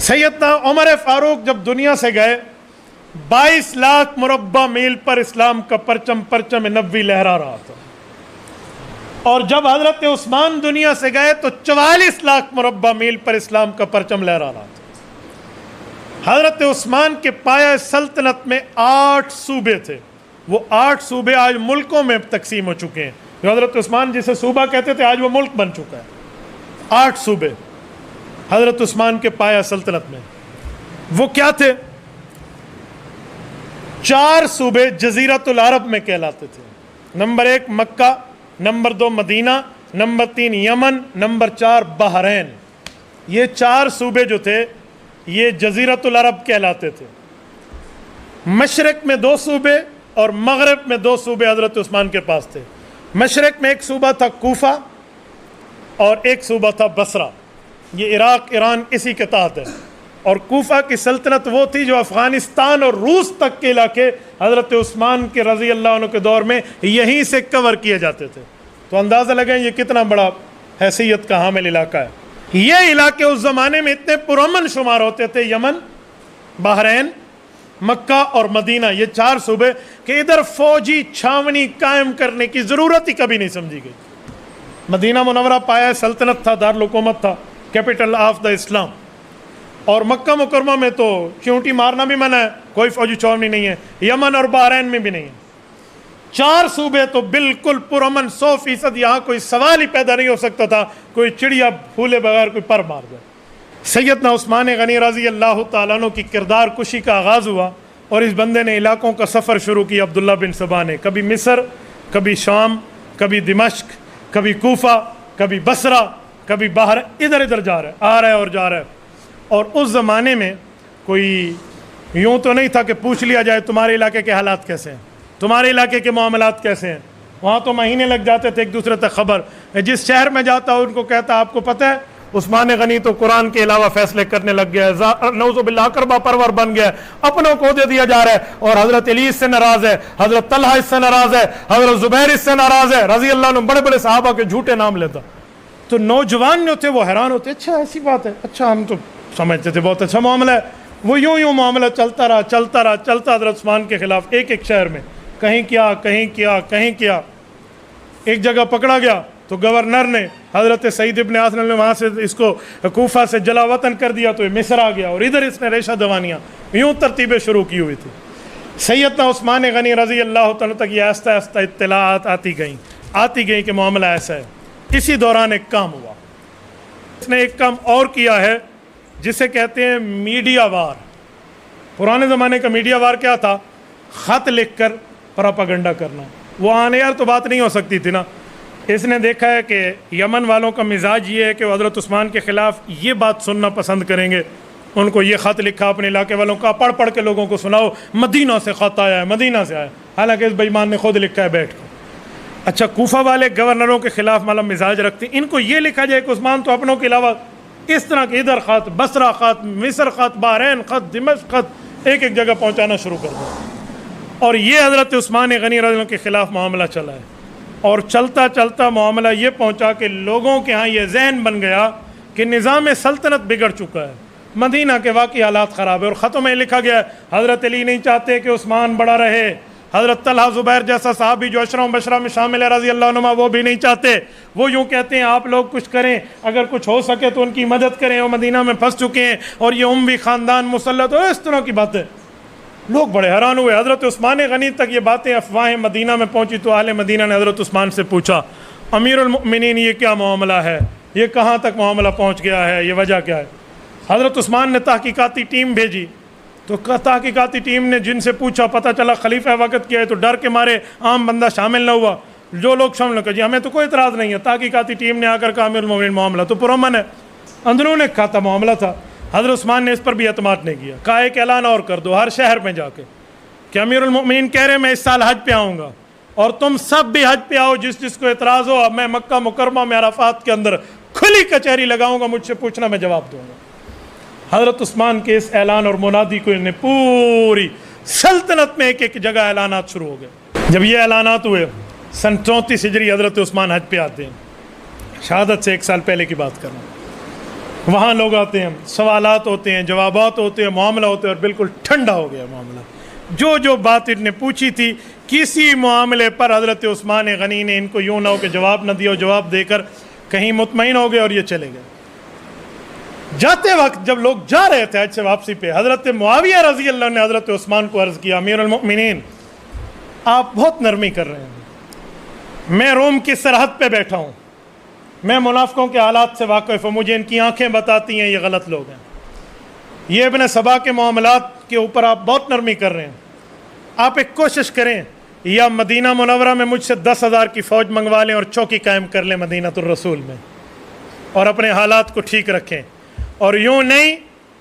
سیدنا عمر فاروق جب دنیا سے گئے 22 لاکھ مربع میل پر اسلام کا پرچم نبوی لہرا رہا تھا، اور جب حضرت عثمان دنیا سے گئے تو 44 لاکھ مربع میل پر اسلام کا پرچم لہرا رہا تھا۔ حضرت عثمان کے پایہ سلطنت میں 8 صوبے تھے، وہ 8 صوبے آج ملکوں میں تقسیم ہو چکے ہیں۔ جو حضرت عثمان جسے صوبہ کہتے تھے آج وہ ملک بن چکا ہے۔ 8 صوبے حضرت عثمان کے پایہ سلطنت میں، وہ کیا تھے؟ 4 صوبے جزیرۃ العرب میں کہلاتے تھے۔ نمبر 1 مکہ، نمبر 2 مدینہ، نمبر 3 یمن، نمبر 4 بحرین۔ یہ 4 صوبے جو تھے یہ جزیرۃ العرب کہلاتے تھے۔ مشرق میں 2 صوبے اور مغرب میں 2 صوبے حضرت عثمان کے پاس تھے۔ مشرق میں ایک صوبہ تھا کوفہ اور ایک صوبہ تھا بصرہ، یہ عراق ایران اسی کے تحت ہے۔ اور کوفہ کی سلطنت وہ تھی جو افغانستان اور روس تک کے علاقے حضرت عثمان کے رضی اللہ عنہ کے دور میں یہیں سے کور کیے جاتے تھے۔ تو اندازہ لگیں یہ کتنا بڑا حیثیت کا حامل علاقہ ہے۔ یہ علاقے اس زمانے میں اتنے پرامن شمار ہوتے تھے، یمن، بحرین، مکہ اور مدینہ، یہ 4 صوبے، کہ ادھر فوجی چھاونی قائم کرنے کی ضرورت ہی کبھی نہیں سمجھی گئی۔ مدینہ منورہ پایہ سلطنت تھا، دارالحکومت تھا، کیپٹل آف دا اسلام۔ اور مکہ مکرمہ میں تو چونٹی مارنا بھی منع ہے، کوئی فوجی چھاونی نہیں ہے، یمن اور بحرین میں بھی نہیں ہے۔ 4 صوبے تو بالکل پرامن، 100%، یہاں کوئی سوال ہی پیدا نہیں ہو سکتا تھا کوئی چڑیا پھولے بغیر کوئی پر مار دے۔ سیدنا عثمان غنی رضی اللہ تعالیٰ عنہ کی کردار کشی کا آغاز ہوا، اور اس بندے نے علاقوں کا سفر شروع کیا عبداللہ بن سبا نے، کبھی مصر، کبھی شام، کبھی دمشق، کبھی کوفہ، کبھی بصرہ، کبھی باہر، ادھر ادھر جا رہا ہے، آ رہا ہے اور جا رہا ہے۔ اور اس زمانے میں کوئی یوں تو نہیں تھا کہ پوچھ لیا جائے تمہارے علاقے کے حالات کیسے ہیں، تمہارے علاقے کے معاملات کیسے ہیں۔ وہاں تو مہینے لگ جاتے تھے ایک دوسرے تک خبر۔ جس شہر میں جاتا ان کو کہتا آپ کو پتہ ہے عثمان غنی تو قرآن کے علاوہ فیصلے کرنے لگ گیا ہے، نعوذ باللہ کربا پرور بن گیا ہے، اپنوں کو دے دیا جا رہا ہے، اور حضرت علی اس سے ناراض ہے، حضرت طلحہ اس سے ناراض ہے، حضرت زبیر اس سے ناراض ہے، رضی اللہ عنہ، بڑے بڑے صحابہ کے جھوٹے نام لیتا۔ تو نوجوان جو تھے وہ حیران ہوتے، اچھا ایسی بات ہے، اچھا ہم تو سمجھتے تھے بہت اچھا معاملہ ہے۔ وہ یوں معاملہ چلتا حضرت عثمان کے خلاف ایک ایک شہر میں، کہیں کیا۔ ایک جگہ پکڑا گیا تو گورنر نے حضرت سعید ابن عاص نے وہاں سے اس کو کوفہ سے جلا وطن کر دیا، تو یہ مصر آ گیا، اور ادھر اس نے ریشہ دوانیاں، یوں ترتیبیں شروع کی ہوئی تھی۔ سیدنا عثمان غنی رضی اللہ تعالیٰ تک یہ آہستہ آہستہ اطلاعات آتی گئیں کہ معاملہ ایسا ہے۔ اسی دوران ایک کام ہوا، اس نے ایک کام اور کیا ہے جسے کہتے ہیں میڈیا وار۔ پرانے زمانے کا میڈیا وار کیا تھا؟ خط لکھ کر پراپاگنڈا کرنا، وہ آنے یار تو بات نہیں ہو سکتی تھی نا۔ اس نے دیکھا ہے کہ یمن والوں کا مزاج یہ ہے کہ وہ حضرت عثمان کے خلاف یہ بات سننا پسند کریں گے، ان کو یہ خط لکھا اپنے علاقے والوں کا، پڑھ کے لوگوں کو سناؤ مدینہ سے خط آیا ہے، مدینہ سے آیا، حالانکہ اس بے ایمان نے خود لکھا ہے بیٹھ کے۔ اچھا کوفہ والے گورنروں کے خلاف مطلب مزاج رکھتے ہیں، ان کو یہ لکھا جائے کہ عثمان تو اپنوں کے علاوہ اس طرح کے ادھر خط، بصرہ خط، مصر خط، بحرین خط، دمشق خط، ایک ایک جگہ پہنچانا شروع کر دیا۔ اور یہ حضرت عثمان غنی رضی اللہ عنہ کے خلاف معاملہ چلا ہے، اور چلتا معاملہ یہ پہنچا کہ لوگوں کے ہاں یہ ذہن بن گیا کہ نظام سلطنت بگڑ چکا ہے، مدینہ کے واقعی حالات خراب ہے۔ اور خطوں میں لکھا گیا ہے حضرت علی نہیں چاہتے کہ عثمان بڑا رہے، حضرت طلحہ زبیر جیسا صحابی جو عشرہ مبشرہ میں شامل ہے رضی اللہ عنہ وہ بھی نہیں چاہتے، وہ یوں کہتے ہیں آپ لوگ کچھ کریں، اگر کچھ ہو سکے تو ان کی مدد کریں، وہ مدینہ میں پھنس چکے ہیں اور یہ اموی خاندان مسلط ہو، اس طرح کی باتیں۔ لوگ بڑے حیران ہوئے۔ حضرت عثمان غنی تک یہ باتیں افواہیں مدینہ میں پہنچی تو اہل مدینہ نے حضرت عثمان سے پوچھا امیر المؤمنین یہ کیا معاملہ ہے، یہ کہاں تک معاملہ پہنچ گیا ہے، یہ وجہ کیا ہے؟ حضرت عثمان نے تحقیقاتی ٹیم بھیجی، تو تحقیقاتی ٹیم نے جن سے پوچھا، پتہ چلا خلیفہ وقت کیا ہے، تو ڈر کے مارے عام بندہ شامل نہ ہوا، جو لوگ شامل ہو جی ہمیں تو کوئی اعتراض نہیں ہے۔ تحقیقاتی ٹیم نے آ کر کہا امیر المؤمنین معاملہ تو پرامن ہے، اندرون ایک کھاتا معاملہ تھا۔ حضرت عثمان نے اس پر بھی اعتماد نہیں کیا، کہا ایک اعلان اور کر دو ہر شہر میں جا کے کہ امیر المؤمنین کہہ رہے ہیں میں اس سال حج پہ آؤں گا، اور تم سب بھی حج پہ آؤ، جس کو اعتراض ہو میں مکہ مکرمہ میں عرفات کے اندر کھلی کچہری لگاؤں گا، مجھ سے پوچھنا میں جواب دوں گا۔ حضرت عثمان کے اس اعلان اور منادی کو انہیں پوری سلطنت میں ایک ایک جگہ اعلانات شروع ہو گئے۔ جب یہ اعلانات ہوئے سن 34 ہجری حضرت عثمان حج پہ آتے ہیں، شہادت سے 1 سال پہلے کی بات کر رہا ہوں۔ وہاں لوگ آتے ہیں، سوالات ہوتے ہیں، جوابات ہوتے ہیں، معاملہ ہوتے ہیں، اور بالکل ٹھنڈا ہو گیا معاملہ۔ جو بات ان نے پوچھی تھی کسی معاملے پر حضرت عثمان غنی نے ان کو یوں نہ ہو کہ جواب نہ دیا، اور جواب دے کر کہیں مطمئن ہو گئے اور یہ چلے گئے۔ جاتے وقت جب لوگ جا رہے تھے حج سے واپسی پہ، حضرت معاویہ رضی اللہ نے حضرت عثمان کو عرض کیا، امیر المؤمنین آپ بہت نرمی کر رہے ہیں، میں روم کی سرحد پہ بیٹھا ہوں، میں منافقوں کے حالات سے واقف ہوں، مجھے ان کی آنکھیں بتاتی ہیں یہ غلط لوگ ہیں، یہ ابن سبا کے معاملات کے اوپر آپ بہت نرمی کر رہے ہیں، آپ ایک کوشش کریں یا مدینہ منورہ میں مجھ سے 10,000 کی فوج منگوا لیں اور چوکی قائم کر لیں مدینہ الرسول میں، اور اپنے حالات کو ٹھیک رکھیں، اور یوں نہیں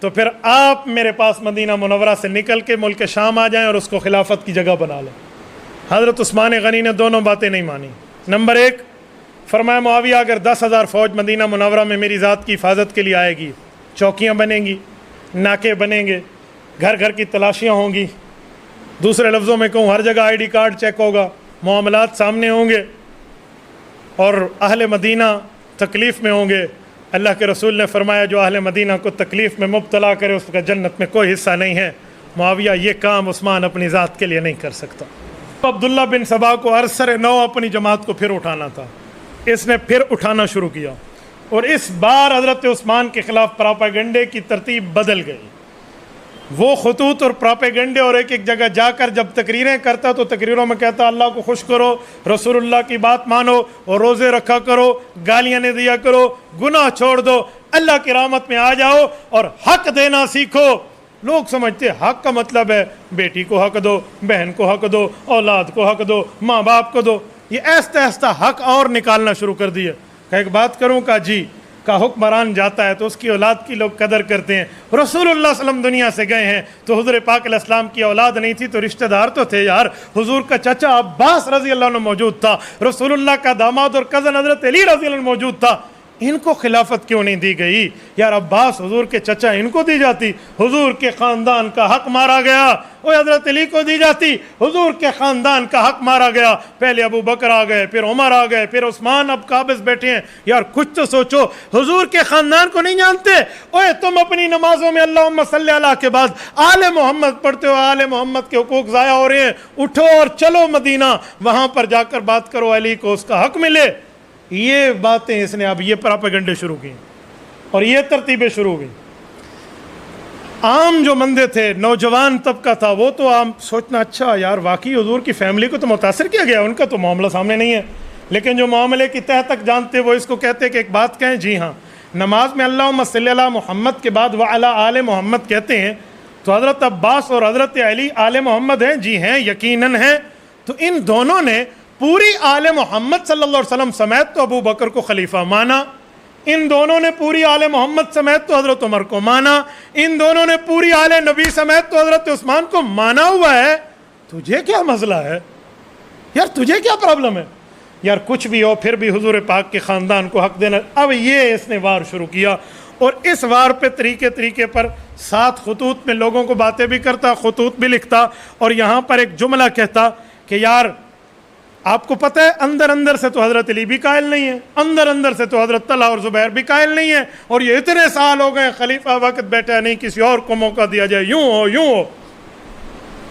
تو پھر آپ میرے پاس مدینہ منورہ سے نکل کے ملک شام آ جائیں اور اس کو خلافت کی جگہ بنا لیں۔ حضرت عثمان غنی نے دونوں باتیں نہیں مانی۔ نمبر ایک، فرمایا معاویہ اگر 10,000 فوج مدینہ منورہ میں میری ذات کی حفاظت کے لیے آئے گی، چوکیاں بنیں گی، ناکے بنیں گے، گھر گھر کی تلاشیاں ہوں گی، دوسرے لفظوں میں کہوں ہر جگہ آئی ڈی کارڈ چیک ہوگا، معاملات سامنے ہوں گے، اور اہل مدینہ تکلیف میں ہوں گے۔ اللہ کے رسول نے فرمایا جو اہل مدینہ کو تکلیف میں مبتلا کرے اس کا جنت میں کوئی حصہ نہیں ہے۔ معاویہ یہ کام عثمان اپنی ذات کے لیے نہیں کر سکتا۔ عبداللہ بن سبا کو ارسر نو اپنی جماعت کو پھر اٹھانا تھا، اس نے پھر اٹھانا شروع کیا، اور اس بار حضرت عثمان کے خلاف پراپیگنڈے کی ترتیب بدل گئی۔ وہ خطوط اور پراپیگنڈے، اور ایک جگہ جا کر جب تقریریں کرتا تو تقریروں میں کہتا اللہ کو خوش کرو، رسول اللہ کی بات مانو، اور روزے رکھا کرو، گالیاں نہ دیا کرو، گناہ چھوڑ دو، اللہ کی رحمت میں آ جاؤ اور حق دینا سیکھو۔ لوگ سمجھتے حق کا مطلب ہے بیٹی کو حق دو، بہن کو حق دو، اولاد کو حق دو، ماں باپ کو دو۔ یہ ایستا ایستا حق اور نکالنا شروع کر دیے۔ کہ ایک بات کروں کا جی کا حکمران جاتا ہے تو اس کی اولاد کی لوگ قدر کرتے ہیں۔ رسول اللہ صلی اللہ علیہ وسلم دنیا سے گئے ہیں تو حضور پاک علیہ السلام کی اولاد نہیں تھی تو رشتہ دار تو تھے یار۔ حضور کا چچا عباس رضی اللہ عنہ موجود تھا، رسول اللہ کا داماد اور کزن حضرت علی رضی اللہ عنہ موجود تھا، ان کو خلافت کیوں نہیں دی گئی یار؟ عباس حضور کے چچا، ان کو دی جاتی، حضور کے خاندان کا حق مارا گیا۔ وہ حضرت علی کو دی جاتی، حضور کے خاندان کا حق مارا گیا۔ پہلے ابو بکر آ گئے، پھر عمر آ گئے، پھر عثمان اب قابض بیٹھے ہیں۔ یار کچھ تو سوچو، حضور کے خاندان کو نہیں جانتے؟ اوے تم اپنی نمازوں میں اللہم صلی اللہ کے بعد آل محمد پڑھتے ہو، آل محمد کے حقوق ضائع ہو رہے ہیں، اٹھو اور چلو مدینہ، وہاں پر جا کر بات کرو، علی کو اس کا حق ملے۔ یہ باتیں اس نے اب یہ پراپیگنڈے شروع کی اور یہ ترتیبیں شروع ہوئی۔ عام جو بندے تھے، نوجوان طبقہ تھا، وہ تو عام سوچنا اچھا یار واقعی حضور کی فیملی کو تو متاثر کیا گیا، ان کا تو معاملہ سامنے نہیں ہے، لیکن جو معاملے کی تہ تک جانتے وہ اس کو کہتے کہ ایک بات کہیں، جی ہاں نماز میں اللہم صلی اللہ محمد کے بعد وعلی آل محمد کہتے ہیں تو حضرت عباس اور حضرت علی آل محمد ہیں؟ جی ہیں، یقیناً ہیں۔ تو ان دونوں نے پوری آل محمد صلی اللہ علیہ وسلم سمیت تو ابو بکر کو خلیفہ مانا، ان دونوں نے پوری آل محمد سمیت تو حضرت عمر کو مانا، ان دونوں نے پوری آل نبی سمیت تو حضرت عثمان کو مانا ہوا ہے۔ تجھے کیا مسئلہ ہے یار؟ تجھے کیا پرابلم ہے یار؟ کچھ بھی ہو پھر بھی حضور پاک کے خاندان کو حق دینا۔ اب یہ اس نے وار شروع کیا، اور اس وار پہ طریقے پر 7 خطوط میں لوگوں کو باتیں بھی کرتا، خطوط بھی لکھتا، اور یہاں پر ایک جملہ کہتا کہ یار آپ کو پتہ ہے اندر سے تو حضرت علی بھی قائل نہیں ہے، اندر سے تو حضرت طلحہ اور زبیر بھی قائل نہیں ہے، اور یہ اتنے سال ہو گئے خلیفہ وقت بیٹھا نہیں، کسی اور کو موقع دیا جائے، یوں ہو۔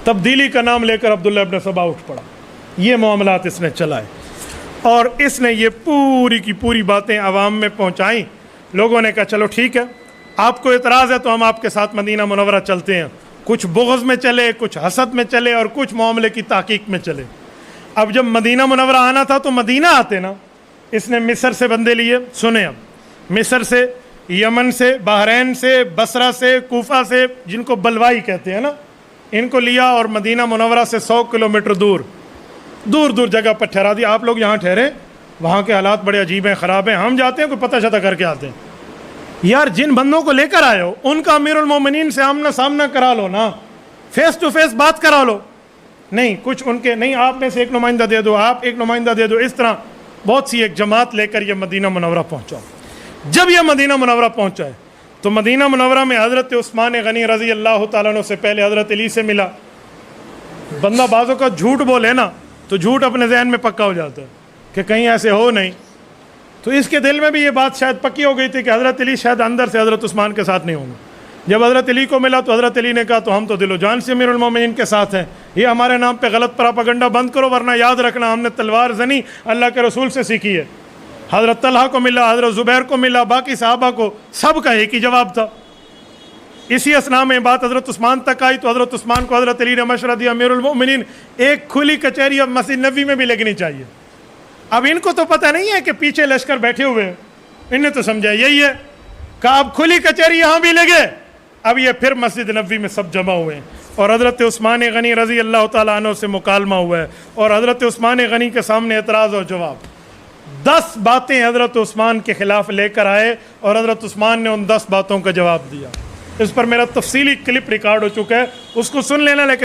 تبدیلی کا نام لے کر عبداللہ ابن سبا اٹھ پڑا۔ یہ معاملات اس نے چلائے، اور اس نے یہ پوری کی پوری باتیں عوام میں پہنچائیں۔ لوگوں نے کہا چلو ٹھیک ہے، آپ کو اعتراض ہے تو ہم آپ کے ساتھ مدینہ منورہ چلتے ہیں۔ کچھ بغض میں چلے، کچھ حسد میں چلے، اور کچھ معاملے کی تحقیق میں چلے۔ اب جب مدینہ منورہ آنا تھا تو مدینہ آتے نا، اس نے مصر سے بندے لیے، سنیں اب، مصر سے، یمن سے، بحرین سے، بصرہ سے، کوفہ سے، جن کو بلوائی کہتے ہیں نا، ان کو لیا اور مدینہ منورہ سے 100 کلومیٹر دور جگہ پر ٹھہرا دیا۔ آپ لوگ یہاں ٹھہرے، وہاں کے حالات بڑے عجیب ہیں، خراب ہیں، ہم جاتے ہیں کوئی پتہ شتہ کر کے آتے ہیں۔ یار جن بندوں کو لے کر آئے ہو ان کا امیر المومنین سے آمنا سامنا کرا لو نا، فیس ٹو فیس بات کرا لو۔ نہیں کچھ ان کے نہیں، آپ میں سے ایک نمائندہ دے دو، آپ ایک نمائندہ دے دو، اس طرح بہت سی ایک جماعت لے کر یہ مدینہ منورہ پہنچا۔ جب یہ مدینہ منورہ پہنچا ہے تو مدینہ منورہ میں حضرت عثمان غنی رضی اللہ تعالیٰ عنہ سے پہلے حضرت علی سے ملا۔ بندہ بعضوں کا جھوٹ بولے نا تو جھوٹ اپنے ذہن میں پکا ہو جاتا ہے کہ کہیں ایسے ہو نہیں، تو اس کے دل میں بھی یہ بات شاید پکی ہو گئی تھی کہ حضرت علی شاید اندر سے حضرت عثمان کے ساتھ نہیں ہوں گے. جب حضرت علی کو ملا تو حضرت علی نے کہا تو ہم تو دل و جان سے امیر المومنین کے ساتھ ہیں, یہ ہمارے نام پہ غلط پراپاگنڈا بند کرو, ورنہ یاد رکھنا ہم نے تلوار زنی اللہ کے رسول سے سیکھی ہے. حضرت طلحہ کو ملا, حضرت زبیر کو ملا, باقی صحابہ کو, سب کا ایک ہی جواب تھا. اسی اسنا میں بات حضرت عثمان تک آئی تو حضرت عثمان کو حضرت علی نے مشورہ دیا, امیر المومنین ایک کھلی کچہری اب مسجد نبوی میں بھی لگنی چاہیے. اب ان کو تو پتہ نہیں ہے کہ پیچھے لشکر بیٹھے ہوئے ہیں, انہیں تو سمجھا یہی ہے کہ اب کھلی کچہری یہاں بھی لگے. اب یہ پھر مسجد نبوی میں سب جمع ہوئے ہیں اور حضرت عثمان غنی رضی اللہ تعالیٰ عنہ سے مکالمہ ہوا ہے اور حضرت عثمان غنی کے سامنے اعتراض اور جواب. 10 باتیں حضرت عثمان کے خلاف لے کر آئے اور حضرت عثمان نے ان 10 باتوں کا جواب دیا. اس پر میرا تفصیلی کلپ ریکارڈ ہو چکا ہے, اس کو سن لینا. لیکن